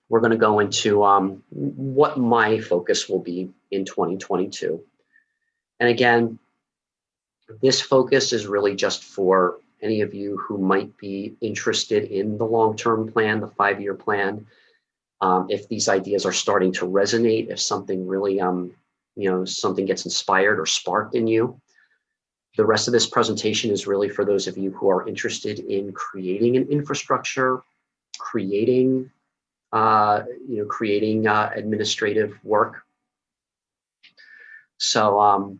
we're going to go into what my focus will be in 2022. And again, this focus is really just for any of you who might be interested in the long-term plan, the 5-year plan. If these ideas are starting to resonate, if something really, something gets inspired or sparked in you. The rest of this presentation is really for those of you who are interested in creating an infrastructure, creating administrative work. So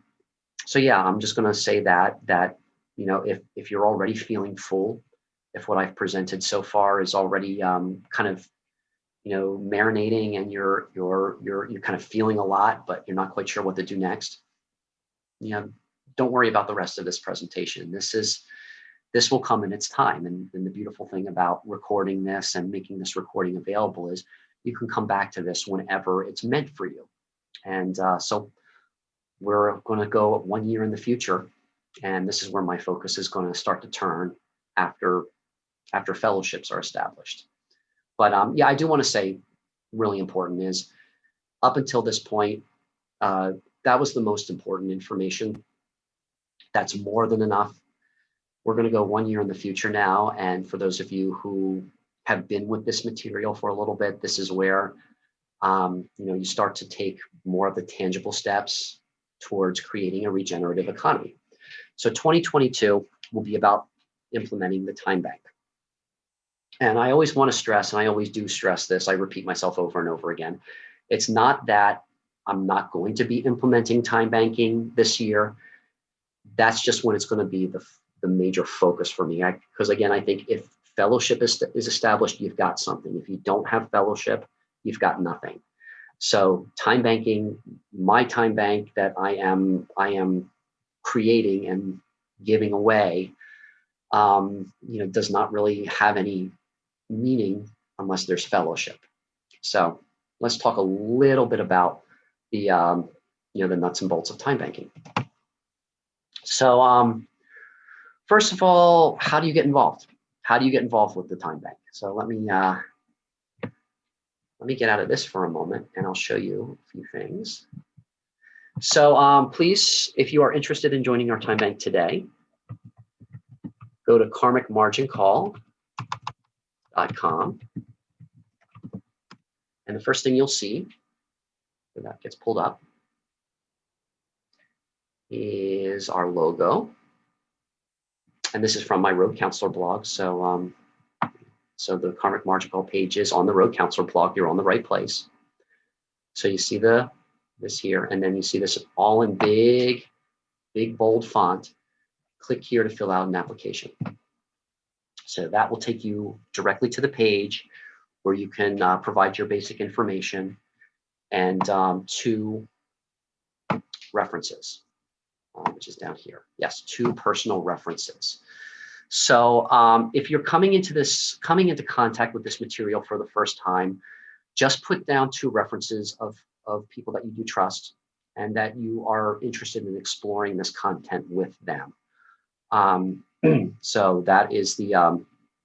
yeah, I'm just going to say that if you're already feeling full, if what I've presented so far is already kind of marinating and you're kind of feeling a lot, but you're not quite sure what to do next, don't worry about the rest of this presentation. This will come in its time. And the beautiful thing about recording this and making this recording available is you can come back to this whenever it's meant for you. And so we're going to go 1 year in the future. And this is where my focus is going to start to turn after fellowships are established. But yeah, I do want to say really important is up until this point, that was the most important information. That's more than enough. We're going to go 1 year in the future now. And for those of you who have been with this material for a little bit, this is where you start to take more of the tangible steps towards creating a regenerative economy. So 2022 will be about implementing the time bank. And I always want to stress, and I always do stress this, I repeat myself over and over again. It's not that I'm not going to be implementing time banking this year. That's just when it's going to be the major focus for me. Because again, I think if fellowship is established, you've got something. If you don't have fellowship, you've got nothing. So time banking, my time bank that I am creating and giving away, does not really have any meaning unless there's fellowship. So let's talk a little bit about the nuts and bolts of time banking. So first of all, how do you get involved? How do you get involved with the time bank? So let me get out of this for a moment and I'll show you a few things. So please, if you are interested in joining our time bank today, go to karmicmargincall.com. And the first thing you'll see, when that gets pulled up, is our logo. And this is from my Road Counselor blog. So the Karmic Margin Call page is on the Road Counselor blog. You're on the right place. So you see this here, and then you see this all in big, bold font. Click here to fill out an application. So that will take you directly to the page where you can provide your basic information and 2 references, which is down here. Yes, 2 personal references. So if you're coming into contact with this material for the first time, just put down 2 references of people that you do trust and that you are interested in exploring this content with them. So that is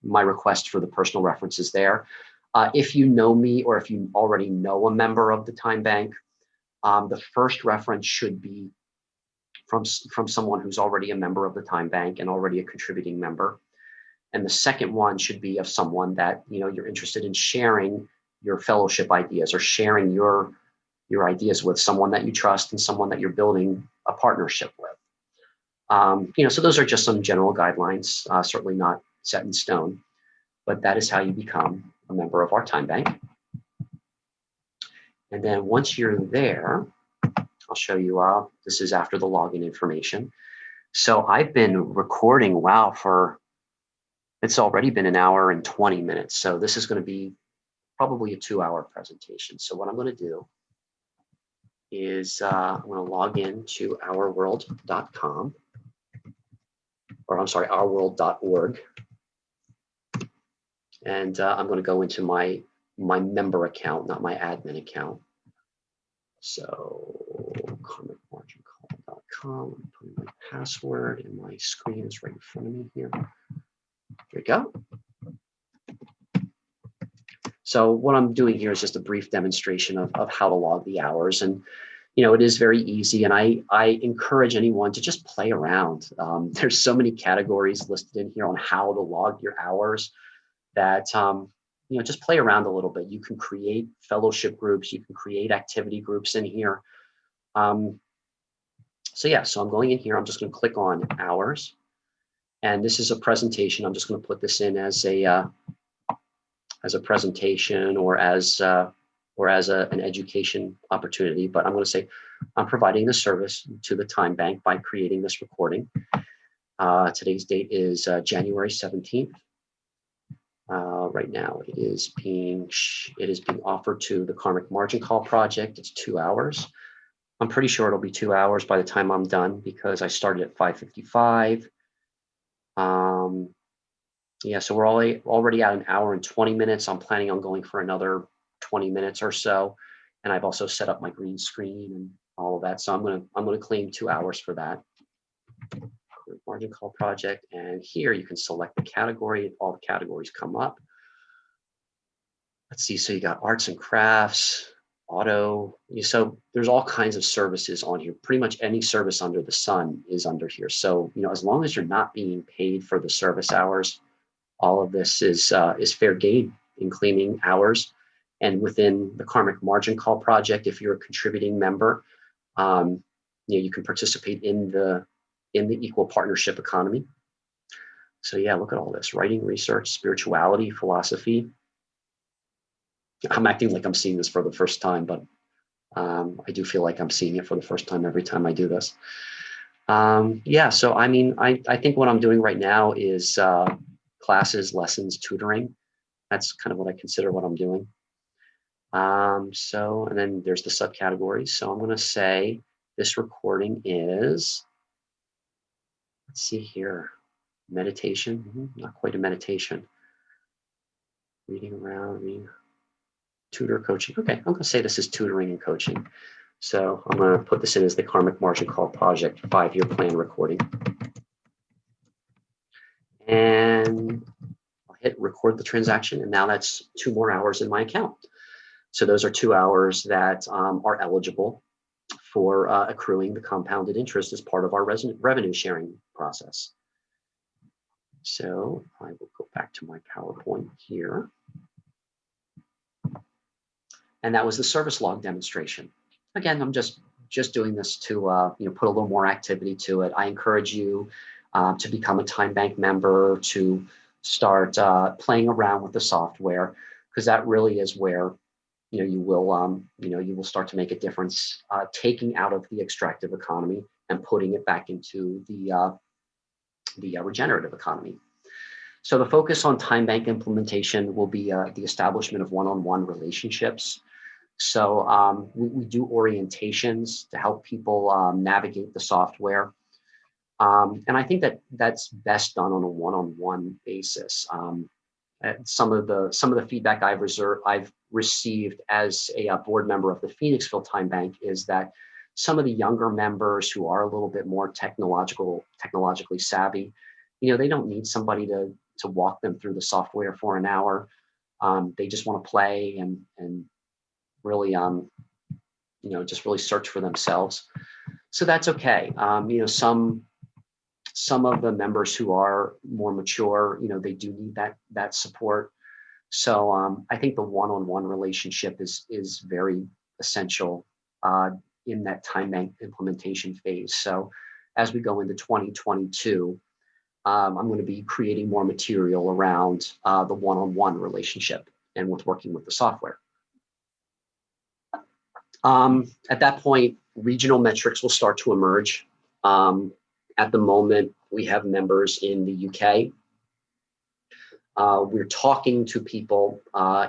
my request for the personal references there. If you know me or if you already know a member of the time bank, the first reference should be from someone who's already a member of the time bank and already a contributing member. And the second one should be of someone that you're interested in sharing your fellowship ideas or sharing your ideas with, someone that you trust and someone that you're building a partnership with. So those are just some general guidelines, certainly not set in stone, but that is how you become a member of our time bank. And then once you're there, I'll show you, this is after the login information. So I've been recording, wow, it's already been 1 hour and 20 minutes. So this is going to be probably a 2-hour presentation. So what I'm going to do is I'm going to log in to ourworld.com, or I'm sorry, ourworld.org. And I'm going to go into my member account, not my admin account. So karmicmargincall.com, I'm putting my password and my screen is right in front of me here. There we go. So what I'm doing here is just a brief demonstration of how to log the hours. And, you know, it is very easy. And I encourage anyone to just play around. There's so many categories listed in here on how to log your hours that, you know, just play around a little bit. You can create fellowship groups. You can create activity groups in here. Um, so yeah, so I'm going in here. I'm just going to click on hours. And this is a presentation. I'm just going to put this in as a presentation or as an education opportunity. But I'm going to say I'm providing the service to the time bank by creating this recording. Today's date is January 17th. Right now, it is being offered to the Karmic Margin Call Project. It's 2 hours. I'm pretty sure it'll be 2 hours by the time I'm done because I started at 5:55. Yeah, so we're already at an hour and 20 minutes. I'm planning on going for another 20 minutes or so. And I've also set up my green screen and all of that. So I'm gonna claim 2 hours for that. Margin call project. And here you can select the category. All the categories come up. Let's see, so you got arts and crafts, auto. So there's all kinds of services on here. Pretty much any service under the sun is under here. So, you know, as long as you're not being paid for the service hours, all of this is fair game in claiming hours. And within the Karmic Margin Call Project, if you're a contributing member, you know, you can participate in the equal partnership economy. So yeah, look at all this: writing, research, spirituality, philosophy. I'm acting like I'm seeing this for the first time, but I do feel like I'm seeing it for the first time every time I do this. Yeah, so I mean, I think what I'm doing right now is classes, lessons, tutoring. That's kind of what I consider what I'm doing. So, and then there's the subcategories. So I'm going to say this recording is, let's see here, meditation. Not quite a meditation. Reading around, reading, tutor coaching. Okay, I'm going to say this is tutoring and coaching. So I'm going to put this in as the Karmic Margin Call Project 5-year plan recording. And I'll hit record the transaction. And now that's 2 more hours in my account. So those are 2 hours that are eligible for accruing the compounded interest as part of our revenue sharing process. So I will go back to my PowerPoint here. And that was the service log demonstration. Again, I'm just doing this to you know, put a little more activity to it. I encourage you to become a time bank member, to start playing around with the software, because that really is where you will start to make a difference, taking out of the extractive economy and putting it back into the regenerative economy. So the focus on time bank implementation will be the establishment of one-on-one relationships. So we do orientations to help people navigate the software. And I think that's best done on a one-on-one basis. Some of the feedback I've received as a board member of the Phoenixville Time Bank is that some of the younger members who are a little bit more technologically savvy, you know, they don't need somebody to walk them through the software for an hour. They just want to play and really, you know, just really search for themselves. So that's okay. You know, some of the members who are more mature, you know, they do need that support. So I think the one-on-one relationship is very essential in that time bank implementation phase. So as we go into 2022, I'm going to be creating more material around the one-on-one relationship and with working with the software. At that point, regional metrics will start to emerge. At the moment, we have members in the UK. We're talking to people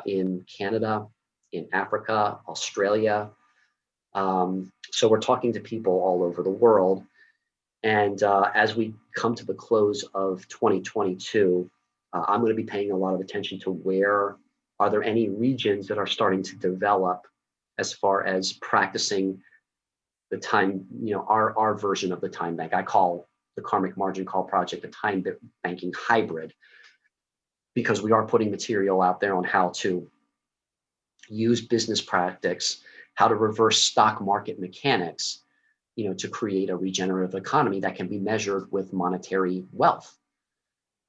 in Canada, in Africa, Australia. So we're talking to people all over the world. And as we come to the close of 2022, I'm going to be paying a lot of attention to where are there any regions that are starting to develop as far as practicing the time, you know, our version of the time bank. I call the Karmic Margin Call Project a time banking hybrid, because we are putting material out there on how to use business practice, how to reverse stock market mechanics, to create a regenerative economy that can be measured with monetary wealth.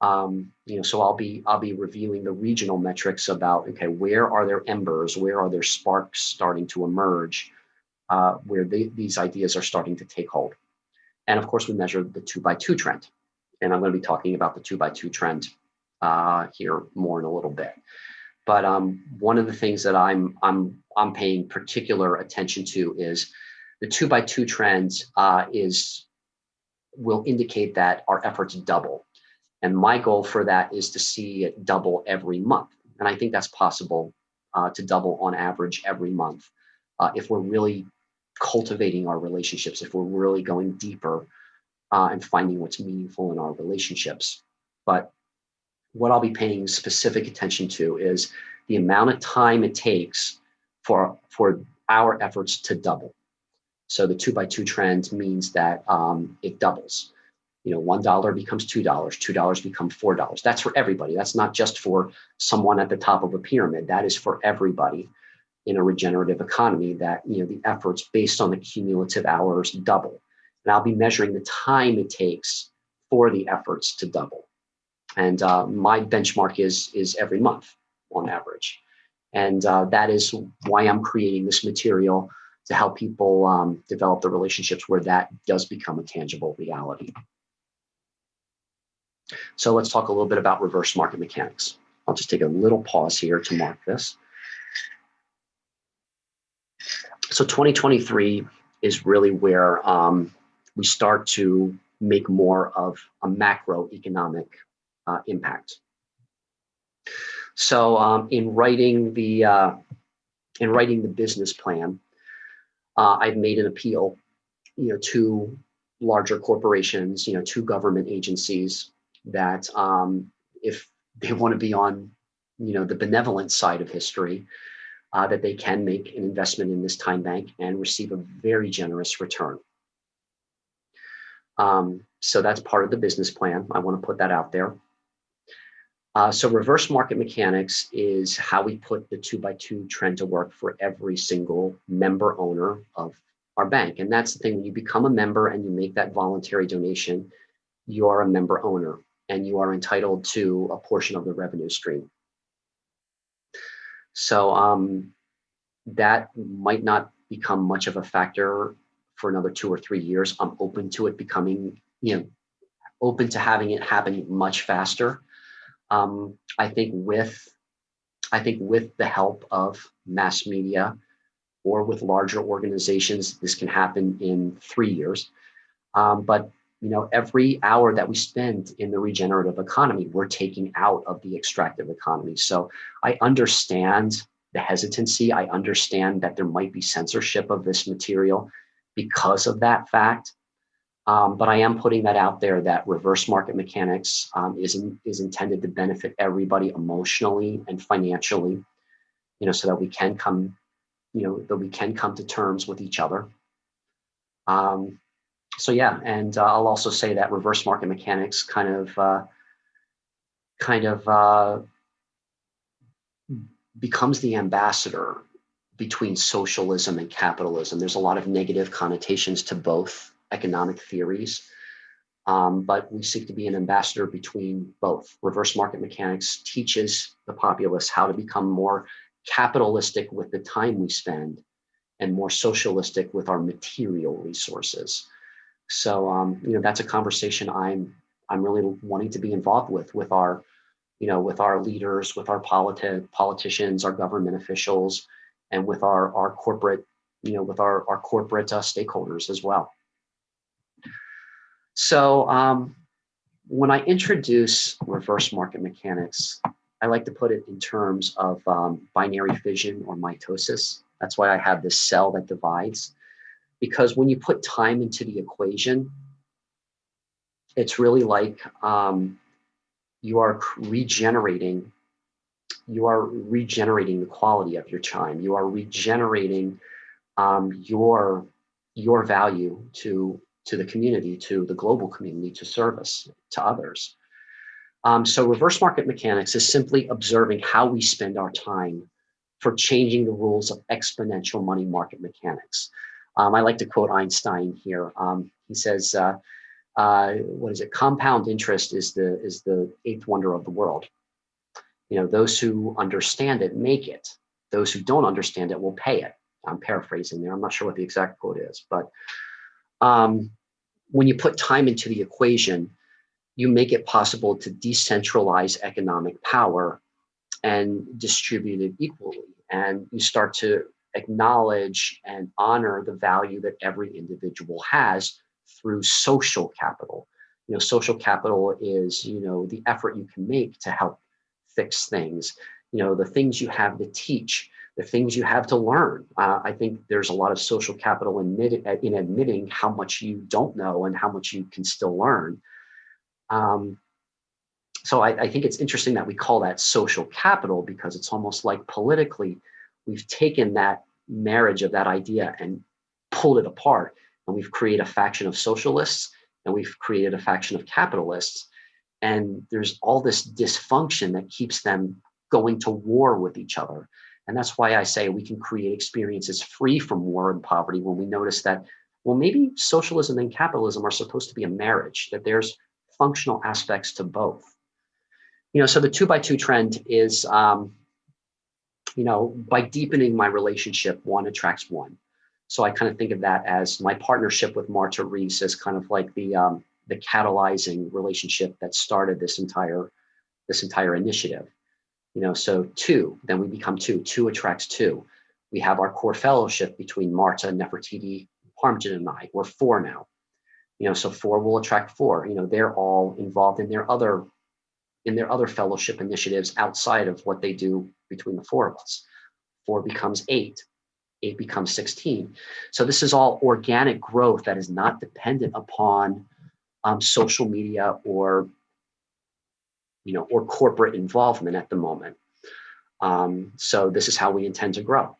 So I'll be reviewing the regional metrics about, okay, where are there embers, where are there sparks starting to emerge, where these ideas are starting to take hold. And of course, we measure the 2x2 trend. And I'm going to be talking about the 2x2 trend here more in a little bit. But one of the things that I'm paying particular attention to is the 2x2 trend will indicate that our efforts double. And my goal for that is to see it double every month. And I think that's possible to double on average every month if we're really cultivating our relationships, if we're really going deeper and finding what's meaningful in our relationships. But what I'll be paying specific attention to is the amount of time it takes for our efforts to double. So the 2x2 trend means that it doubles. $1 becomes $2, $2 becomes $4. That's for everybody. That's not just for someone at the top of a pyramid. That is for everybody in a regenerative economy, that the efforts based on the cumulative hours double. And I'll be measuring the time it takes for the efforts to double. And my benchmark is every month on average. And that is why I'm creating this material, to help people develop the relationships where that does become a tangible reality. So let's talk a little bit about reverse market mechanics. I'll just take a little pause here to mark this. So 2023 is really where we start to make more of a macroeconomic impact. So in writing the business plan, I've made an appeal, to larger corporations, to government agencies, that if they want to be on, the benevolent side of history, that they can make an investment in this time bank and receive a very generous return. So that's part of the business plan. I want to put that out there. So reverse market mechanics is how we put the 2x2 trend to work for every single member owner of our bank. And that's the thing, when you become a member and you make that voluntary donation, you are a member owner and you are entitled to a portion of the revenue stream. So that might not become much of a factor for another 2 or 3 years. I'm open to it becoming, open to having it happen much faster. I think with the help of mass media or with larger organizations, this can happen in 3 years. But every hour that we spend in the regenerative economy, we're taking out of the extractive economy. So I understand the hesitancy. I understand that there might be censorship of this material because of that fact. But I am putting that out there, that reverse market mechanics is intended to benefit everybody emotionally and financially, so that we can come, to terms with each other. So yeah, and I'll also say that reverse market mechanics kind of becomes the ambassador between socialism and capitalism. There's a lot of negative connotations to both economic theories, but we seek to be an ambassador between both. Reverse market mechanics teaches the populace how to become more capitalistic with the time we spend and more socialistic with our material resources. So that's a conversation I'm really wanting to be involved with our leaders, with our politicians, our government officials, and with our corporate, with our corporate stakeholders as well. So when I introduce reverse market mechanics, I like to put it in terms of binary fission or mitosis. That's why I have this cell that divides, because when you put time into the equation, it's really like you are regenerating the quality of your time. You are regenerating your value to the community, to the global community, to service, to others. So reverse market mechanics is simply observing how we spend our time for changing the rules of exponential money market mechanics. I like to quote Einstein here. He says, what is it? Compound interest is the eighth wonder of the world. Those who understand it make it. Those who don't understand it will pay it. I'm paraphrasing there. I'm not sure what the exact quote is, but when you put time into the equation, you make it possible to decentralize economic power and distribute it equally. And you start to acknowledge and honor the value that every individual has through social capital. Social capital is, the effort you can make to help fix things, the things you have to teach, the things you have to learn. I think there's a lot of social capital in admitting how much you don't know and how much you can still learn. So I think it's interesting that we call that social capital, because it's almost like politically we've taken that marriage of that idea and pulled it apart, and we've created a faction of socialists and we've created a faction of capitalists. And there's all this dysfunction that keeps them going to war with each other. And that's why I say we can create experiences free from war and poverty when we notice that, well, maybe socialism and capitalism are supposed to be a marriage, that there's functional aspects to both. So the 2x2 trend is, by deepening my relationship, one attracts one. So I kind of think of that as my partnership with Marta Reese as kind of like the catalyzing relationship that started this entire initiative. So two, then we become two. Two attracts two. We have our core fellowship between Marta, Nefertiti, Parmjit, and I. We're four now. So four will attract four. They're all involved in their other fellowship initiatives outside of what they do between the four of us. Four becomes eight. Eight becomes 16. So this is all organic growth that is not dependent upon social media or corporate involvement at the moment. So this is how we intend to grow.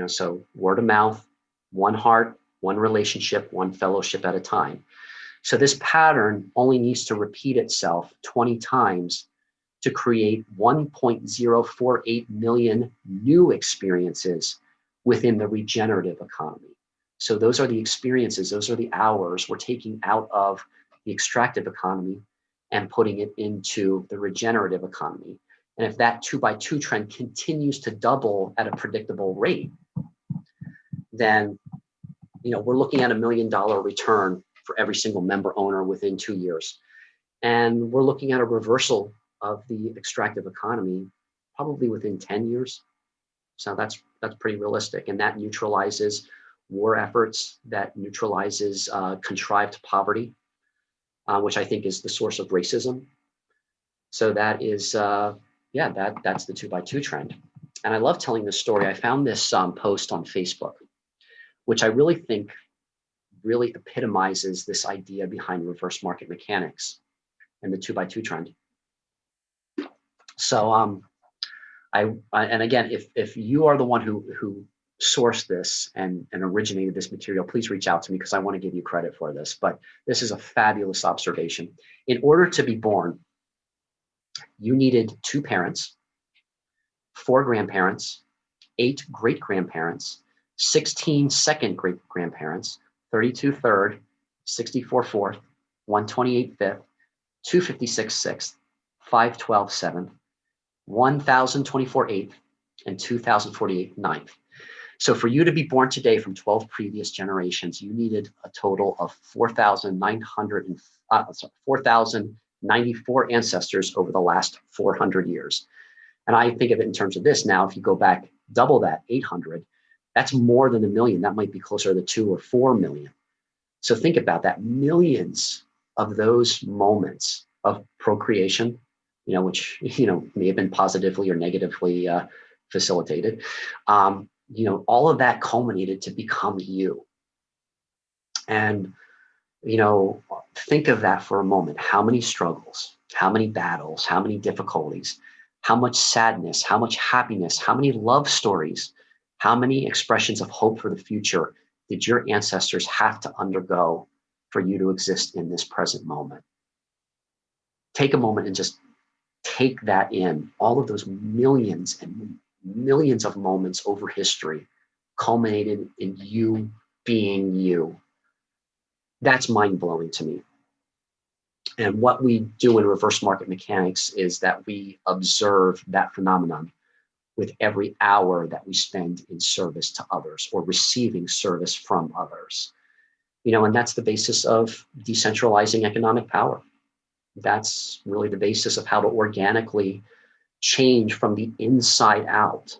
So word of mouth, one heart, one relationship, one fellowship at a time. So this pattern only needs to repeat itself 20 times to create 1.048 million new experiences within the regenerative economy. So those are the experiences, those are the hours we're taking out of the extractive economy and putting it into the regenerative economy. And if that 2x2 trend continues to double at a predictable rate, then we're looking at $1 million return for every single member owner within 2 years. And we're looking at a reversal of the extractive economy probably within 10 years. So that's pretty realistic. And that neutralizes war efforts, that neutralizes contrived poverty, which I think is the source of racism. So that is, that's the 2x2 trend. And I love telling this story. I found this post on Facebook, which I really think really epitomizes this idea behind reverse market mechanics and the 2x2 trend. So and again, if you are the one who sourced this and originated this material, please reach out to me because I want to give you credit for this. But this is a fabulous observation. In order to be born, you needed 2 parents, 4 grandparents, 8 great-grandparents, 16 second great-grandparents, 32 third, 64 fourth, 128 fifth, 256 sixth, 512 seventh, 1024 eighth, and 2048 ninth. So for you to be born today from 12 previous generations, you needed a total of 4,094 ancestors over the last 400 years. And I think of it in terms of this now, if you go back, double that, 800, that's more than 1 million. That might be closer to 2 or 4 million. So think about that, millions of those moments of procreation, which, may have been positively or negatively facilitated. All of that culminated to become you. And, think of that for a moment. How many struggles, how many battles, how many difficulties, how much sadness, how much happiness, how many love stories, how many expressions of hope for the future did your ancestors have to undergo for you to exist in this present moment? Take a moment and just take that in, all of those millions and millions of moments over history culminated in you being you. That's mind-blowing to me. And what we do in reverse market mechanics is that we observe that phenomenon with every hour that we spend in service to others or receiving service from others. And that's the basis of decentralizing economic power. That's really the basis of how to organically change from the inside out,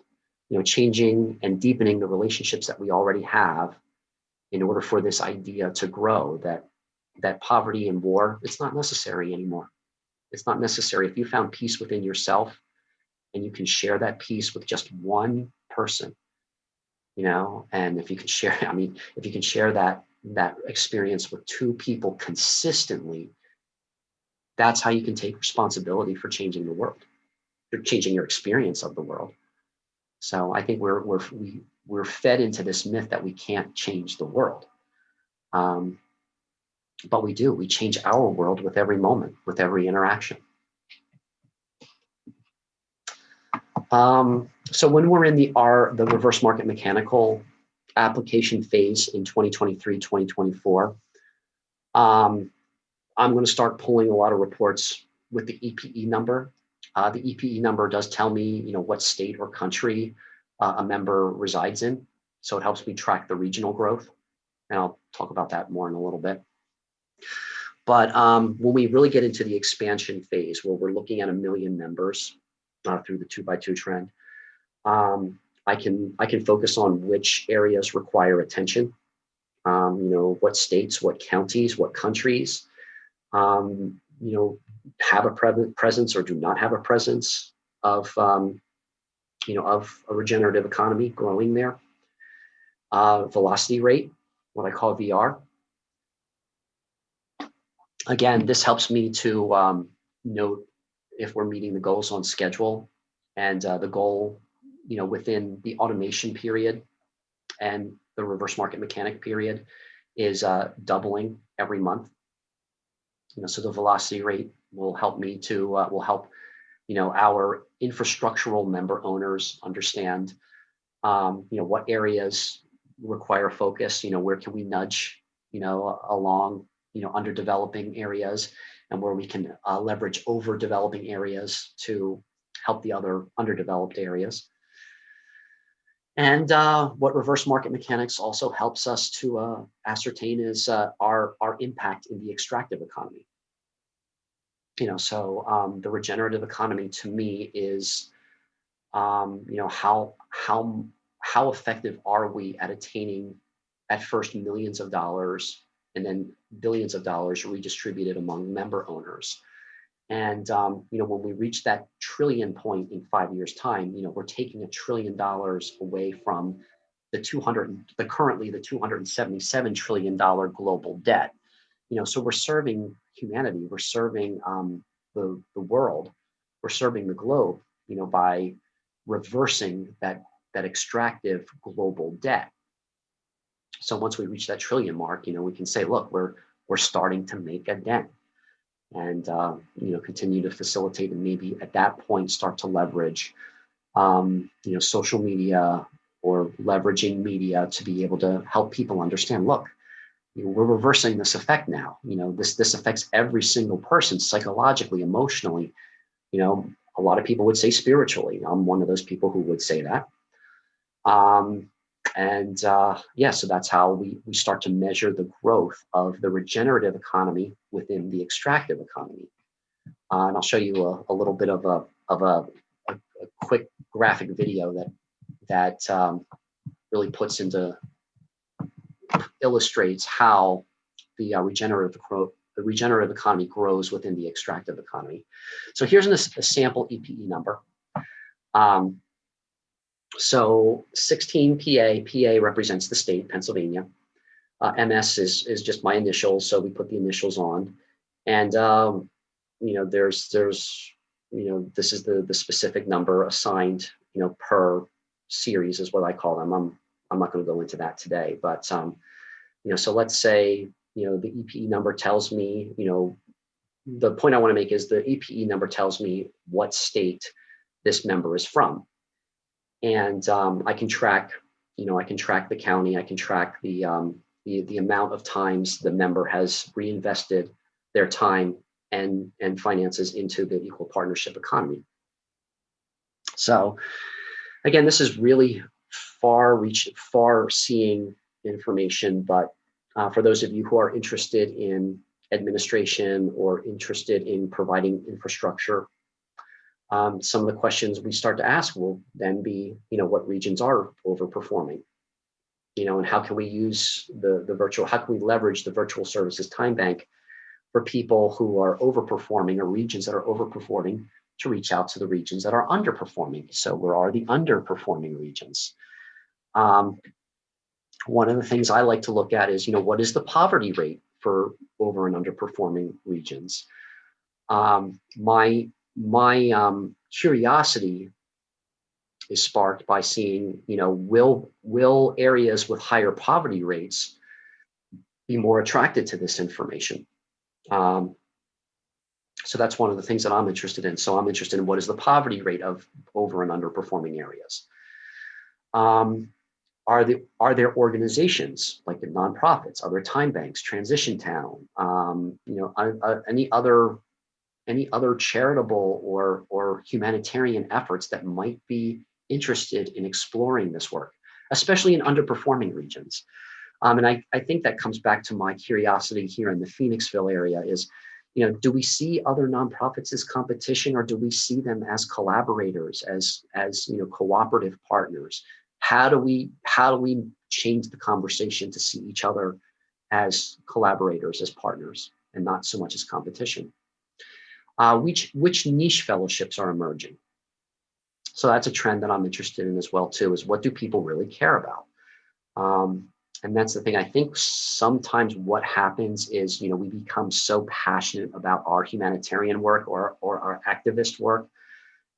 changing and deepening the relationships that we already have in order for this idea to grow, that poverty and war, it's not necessary anymore. It's not necessary. If you found peace within yourself and you can share that peace with just one person, and if you can share, if you can share that experience with two people consistently, that's how you can take responsibility for changing the world, for changing your experience of the world. So I think we're fed into this myth that we can't change the world. But we do. We change our world with every moment, with every interaction. So when we're in the reverse market mechanical application phase in 2023, 2024, I'm going to start pulling a lot of reports with the EPE number. The EPE number does tell me, what state or country a member resides in. So it helps me track the regional growth. And I'll talk about that more in a little bit. But when we really get into the expansion phase, where we're looking at 1 million members through the 2x2 trend, I can focus on which areas require attention. What states, what counties, what countries, have a presence or do not have a presence of, of a regenerative economy growing there. Velocity rate, what I call VR. Again, this helps me to note if we're meeting the goals on schedule, and the goal, within the automation period and the reverse market mechanic period is doubling every month. So the velocity rate will help me to will help our infrastructural member owners understand what areas require focus. Where can we nudge along underdeveloping areas, and where we can leverage overdeveloping areas to help the other underdeveloped areas. And what reverse market mechanics also helps us to ascertain is our impact in the extractive economy. So the regenerative economy to me is, how effective are we at attaining at first millions of dollars and then billions of dollars redistributed among member owners. And, when we reach that trillion point in 5 years' time, we're taking $1 trillion away from currently the $277 trillion global debt. So we're serving humanity, we're serving the world, we're serving the globe, by reversing that extractive global debt. So once we reach that trillion mark, we can say, look, we're starting to make a dent, and continue to facilitate, and maybe at that point start to leverage social media or leveraging media to be able to help people understand, look, we're reversing this effect now. This affects every single person psychologically, emotionally. A lot of people would say spiritually. I'm one of those people who would say that. So that's how we start to measure the growth of the regenerative economy within the extractive economy. And I'll show you a little bit of a quick graphic video that really illustrates how the regenerative economy grows within the extractive economy. So here's a sample EPE number. So 16 PA represents the state, Pennsylvania. MS is just my initials, so we put the initials on. And there's this is the specific number assigned per series is what I call them. I'm not going to go into that today, but so let's say the EPE number tells me, the point I want to make is the EPE number tells me what state this member is from. And I can track, I can track the county, I can track the amount of times the member has reinvested their time and finances into the equal partnership economy. So again, this is really far seeing information, but for those of you who are interested in administration or interested in providing infrastructure, some of the questions we start to ask will then be, what regions are overperforming, and how can we use how can we leverage the virtual services time bank for people who are overperforming or regions that are overperforming to reach out to the regions that are underperforming. So where are the underperforming regions? One of the things I like to look at is, what is the poverty rate for over and underperforming regions? My curiosity is sparked by seeing, will areas with higher poverty rates be more attracted to this information? So that's one of the things that I'm interested in. So I'm interested in what is the poverty rate of over and underperforming areas. Are there organizations like the nonprofits, other time banks, Transition Town, any other charitable or humanitarian efforts that might be interested in exploring this work, especially in underperforming regions? And I think that comes back to my curiosity here in the Phoenixville area is, do we see other nonprofits as competition, or do we see them as collaborators, as cooperative partners? How do we change the conversation to see each other as collaborators, as partners, and not so much as competition? Which niche fellowships are emerging? So that's a trend that I'm interested in as well too, is what do people really care about? And that's the thing. I think sometimes what happens is, we become so passionate about our humanitarian work or our activist work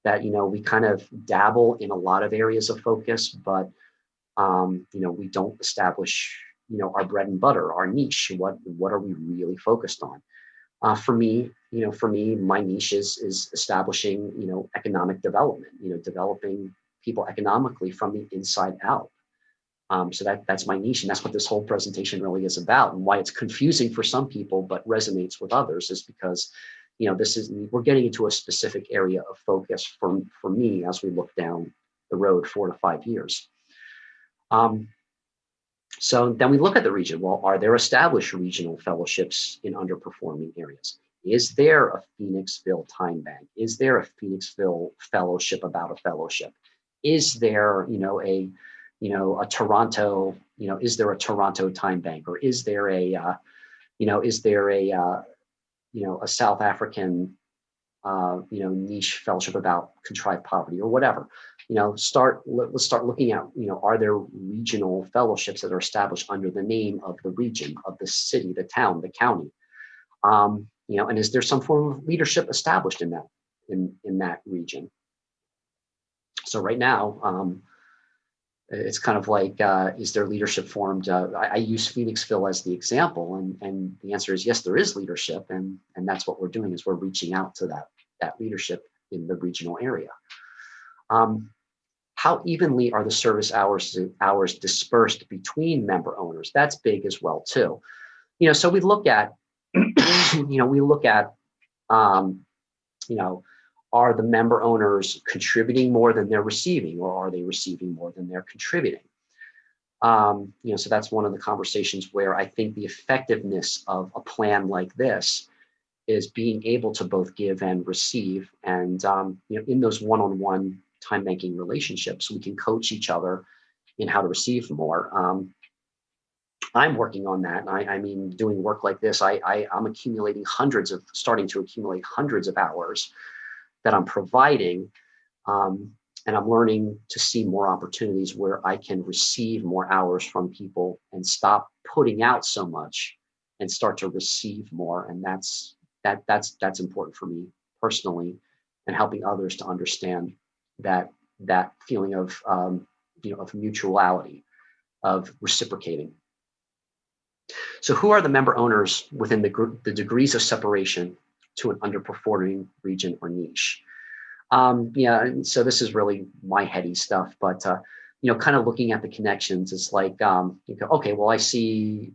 that, we kind of dabble in a lot of areas of focus, but, we don't establish, our bread and butter, our niche. What are we really focused on? For me, my niche is establishing, economic development, developing people economically from the inside out. So that's my niche, and that's what this whole presentation really is about, and why it's confusing for some people but resonates with others is because, we're getting into a specific area of focus for me as we look down the road 4 to 5 years. So then we look at the region. Well, are there established regional fellowships in underperforming areas? Is there a Phoenixville time bank? Is there a Phoenixville fellowship about a fellowship? Is there, a Toronto, is there a Toronto time bank, or is there a South African, niche fellowship about contrived poverty or whatever? Let's start looking at, are there regional fellowships that are established under the name of the region, of the city, the town, the county? And is there some form of leadership established in that region? So right now, it's kind of like, is there leadership formed? I use Phoenixville as the example, and the answer is yes, there is leadership, and that's what we're doing, is we're reaching out to that leadership in the regional area. How evenly are the service hours dispersed between member owners? That's big as well too. So we look at, are the member owners contributing more than they're receiving, or are they receiving more than they're contributing? So that's one of the conversations where I think the effectiveness of a plan like this is being able to both give and receive. And, in those one-on-one time banking relationships, we can coach each other in how to receive more. I'm working on that. I mean, doing work like this, I'm starting to accumulate hundreds of hours that I'm providing. And I'm learning to see more opportunities where I can receive more hours from people and stop putting out so much and start to receive more. And that's important for me personally, and helping others to understand that feeling of, of mutuality, of reciprocating. So who are the member owners within the degrees of separation to an underperforming region or niche? Yeah, and so this is really my heady stuff, but kind of looking at the connections, it's like, you go, okay, well, I see,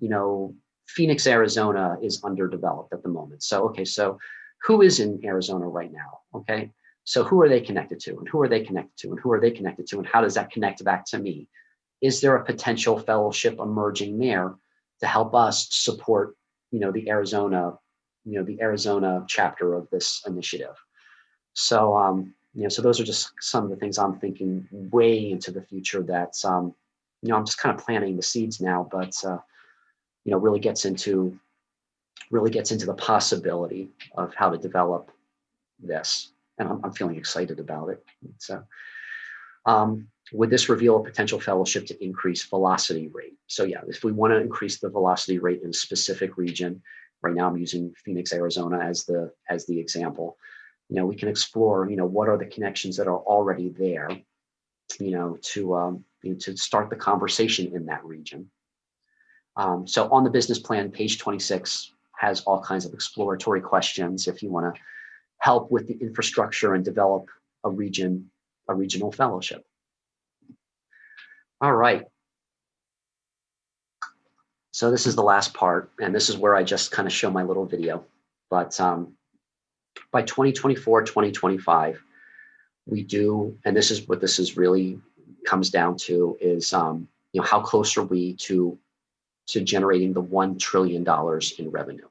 Phoenix, Arizona is underdeveloped at the moment. So, okay, so who is in Arizona right now? Okay, so who are they connected to, and who are they connected to, and who are they connected to, and how does that connect back to me? Is there a potential fellowship emerging there to help us support, the Arizona chapter of this initiative? So, so those are just some of the things I'm thinking way into the future that's, I'm just kind of planting the seeds now, but, really gets into the possibility of how to develop this. And I'm feeling excited about it. So, would this reveal a potential fellowship to increase velocity rate? So yeah, if we want to increase the velocity rate in a specific region, right now I'm using Phoenix, Arizona as the example. We can explore, what are the connections that are already there, to start the conversation in that region. So on the business plan, page 26 has all kinds of exploratory questions if you want to help with the infrastructure and develop a regional fellowship. All right. So this is the last part, and this is where I just kind of show my little video. But by 2024, 2025, we do, and this is what this is really comes down to is, how close are we to generating the $1 trillion in revenue?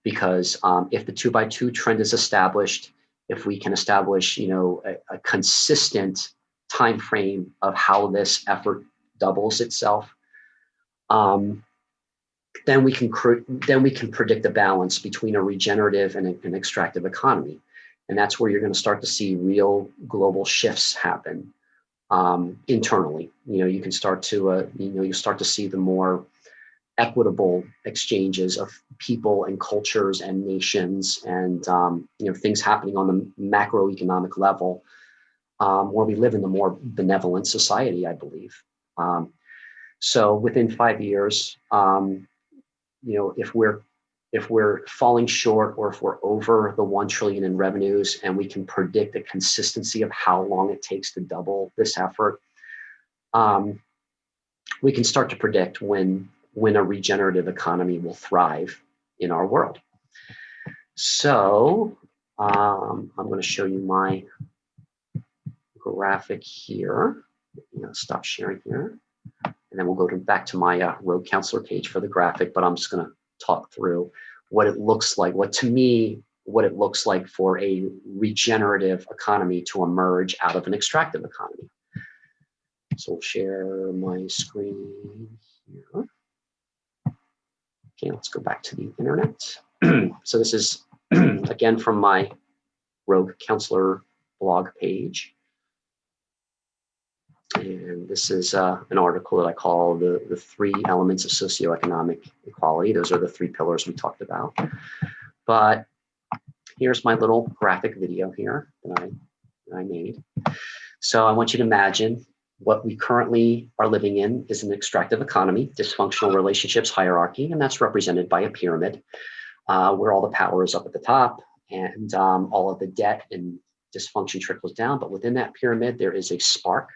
Because if the 2x2 trend is established, if we can establish, a consistent time frame of how this effort doubles itself, then we can predict a balance between a regenerative and an extractive economy. And that's where you're going to start to see real global shifts happen internally. You can start to, you start to see the more equitable exchanges of people and cultures and nations and, things happening on the macroeconomic level, where we live in the more benevolent society, I believe. So within 5 years, if we're falling short or if we're over the 1 trillion in revenues and we can predict the consistency of how long it takes to double this effort, we can start to predict when a regenerative economy will thrive in our world. So I'm going to show you my graphic here. Stop sharing here. And then we'll go back to my road counselor page for the graphic, but I'm just going to talk through what it looks like, what it looks like for a regenerative economy to emerge out of an extractive economy. So we'll share my screen here. Okay, let's go back to the internet. So this is, again, from my Rogue Counselor blog page. And this is an article that I call the 3 elements of socioeconomic equality. Those are the 3 pillars we talked about. But here's my little graphic video here that I made. So I want you to imagine what we currently are living in is an extractive economy, dysfunctional relationships, hierarchy, and that's represented by a pyramid where all the power is up at the top and all of the debt and dysfunction trickles down. But within that pyramid, there is a spark.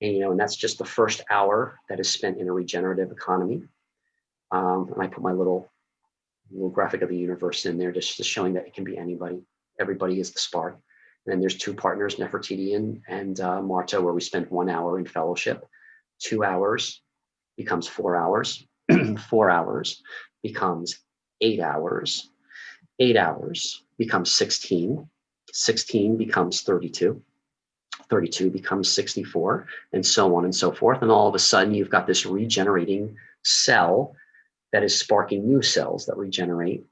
And that's just the first hour that is spent in a regenerative economy. And I put my little graphic of the universe in there, just showing that it can be anybody. Everybody is the spark. And then there's 2 partners, Nefertiti and Marta, where we spend 1 hour in fellowship. 2 hours becomes 4 hours. 4 hours becomes 8 hours. 8 hours becomes 16. 16 becomes 32. 32 becomes 64, and so on and so forth. And all of a sudden, you've got this regenerating cell that is sparking new cells that regenerate.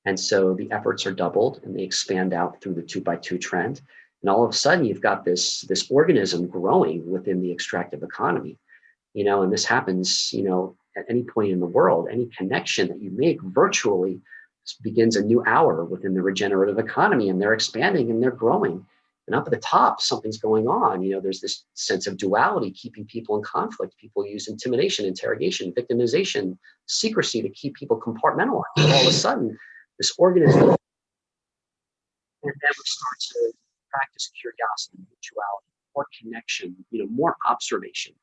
And so the efforts are doubled and they expand out through the 2x2 trend. And all of a sudden, you've got this organism growing within the extractive economy. And this happens, at any point in the world. Any connection that you make virtually begins a new hour within the regenerative economy, and they're expanding and they're growing. And up at the top, something's going on. There's this sense of duality, keeping people in conflict. People use intimidation, interrogation, victimization, secrecy to keep people compartmentalized. All of a sudden, this organism, and then we start to practice curiosity, mutuality, more connection, more observation,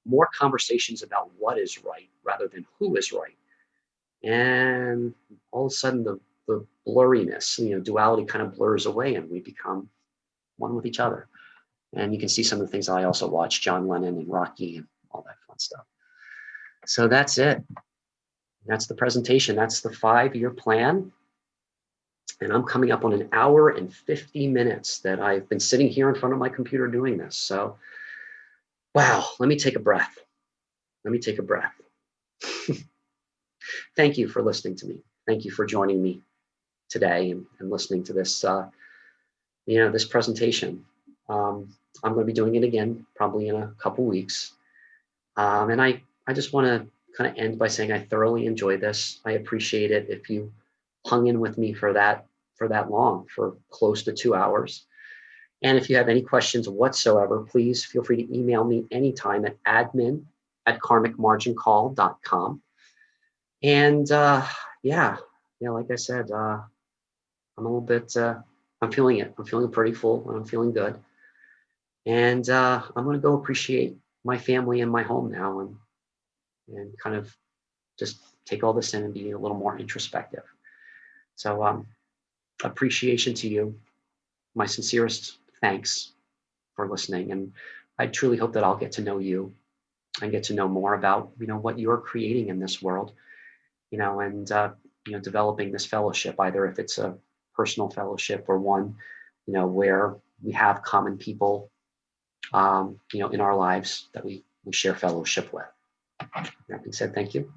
more conversations about what is right rather than who is right. And all of a sudden the blurriness, duality kind of blurs away and we become one with each other. And you can see some of the things I also watch, John Lennon and Rocky and all that fun stuff. So that's it. That's the presentation. That's the 5-year plan. And I'm coming up on an hour and 50 minutes that I've been sitting here in front of my computer doing this. So, wow, let me take a breath. Let me take a breath. Thank you for listening to me. Thank you for joining me today and listening to this, this presentation. I'm going to be doing it again, probably in a couple weeks. And I just want to kind of end by saying I thoroughly enjoyed this. I appreciate it if you hung in with me for that long, for close to 2 hours. And if you have any questions whatsoever, please feel free to email me anytime at admin@karmicmargincall.com. And like I said, I'm a little bit, I'm feeling it. I'm feeling pretty full and I'm feeling good. And I'm going to go appreciate my family and my home now and kind of just take all this in and be a little more introspective. So appreciation to you. My sincerest thanks for listening. And I truly hope that I'll get to know you and get to know more about, what you're creating in this world, and, developing this fellowship, either if it's a personal fellowship or one, where we have common people, in our lives that we share fellowship with. That being said, thank you.